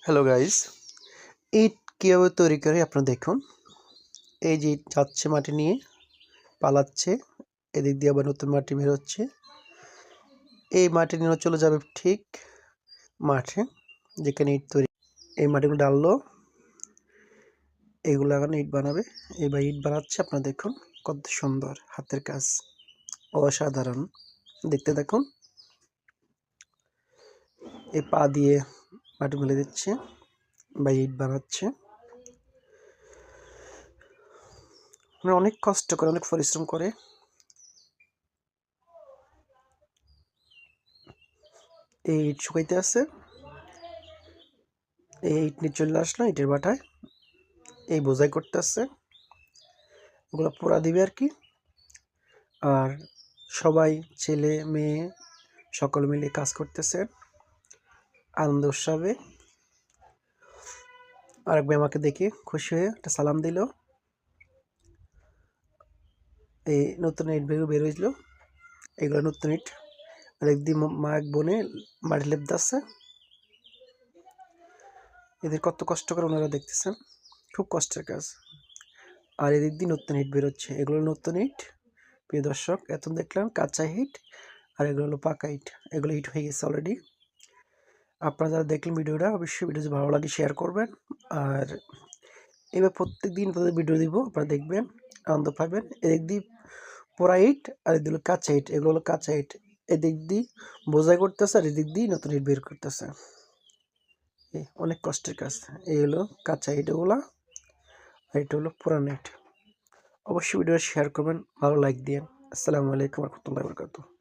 Hello guys, ইট কীভাবে তৈরি করে আপনারা দেখুন। এই যে ইট যাচ্ছে মাটি নিয়ে, পালাচ্ছে, এদিক দিয়ে আবার নতুন মাটি বের হচ্ছে। এই মাটি নিয়ে চলে যাবে ঠিক মাঠে, যেখানে ইট তৈরি। এই মাটিগুলো ডাললো, এইগুলো এখন ইট বানাবে। এবার ইট বানাচ্ছে, আপনারা দেখুন কত সুন্দর হাতের কাজ, অসাধারণ। দেখতে দেখুন, এই পা দিয়ে মাটি ফেলে দিচ্ছে বা ইট বানাচ্ছে। অনেক কষ্ট করে, অনেক পরিশ্রম করে। এই ইট শুকাইতে আছে, এই ইট নিয়ে চলে আসলো ইটের ভাটায়, এই বোঝাই করতে আসছে, ওগুলো পোড়া দিবে আর কি। আর সবাই ছেলে মেয়ে সকল মিলে কাজ করতেছে আনন্দ উৎসবে। আরেক ভাই আমাকে দেখে খুশি হয়ে একটা সালাম দিল। এই নতুন ইট বের হয়েছিল, এগুলো নতুন ইট। আর একদিন মা এক বোনে মাটি লেপ দিচ্ছে। এদের কত কষ্ট করে ওনারা দেখতেছেন, খুব কষ্টের কাজ। আর এদিক দিয়ে নতুন ইট বেরোচ্ছে, এগুলো নতুন ইট। প্রিয় দর্শক, এত দেখলাম কাঁচা ইট, আর এগুলো হলো পাকা ইট। এগুলো ইট হয়ে গেছে অলরেডি। আপনারা যারা দেখলেন ভিডিওটা, অবশ্যই ভিডিও যদি ভালো লাগে শেয়ার করবেন। আর এবার প্রত্যেক দিন তাদের ভিডিও দিব, আপনারা দেখবেন, আনন্দ পাবেন। এদিক দিয়ে পোড়া ইট, আর এদিক হলো কাঁচা ইট। এগুলো হলো কাঁচা ইট, এদিক দিয়ে বোঝাই করতেছে, আর এদিক দিয়ে নতুন ইট বের করতেছে। অনেক কষ্টের কাজ। এই হলো কাঁচা ইট এগুলা, আর এটা হলো পুরানো ইট। অবশ্যই ভিডিও শেয়ার করবেন, ভালো লাইক দিন। আসসালামু আলাইকুম রহমতুল্লাহি ওয়া বারাকাতুহু।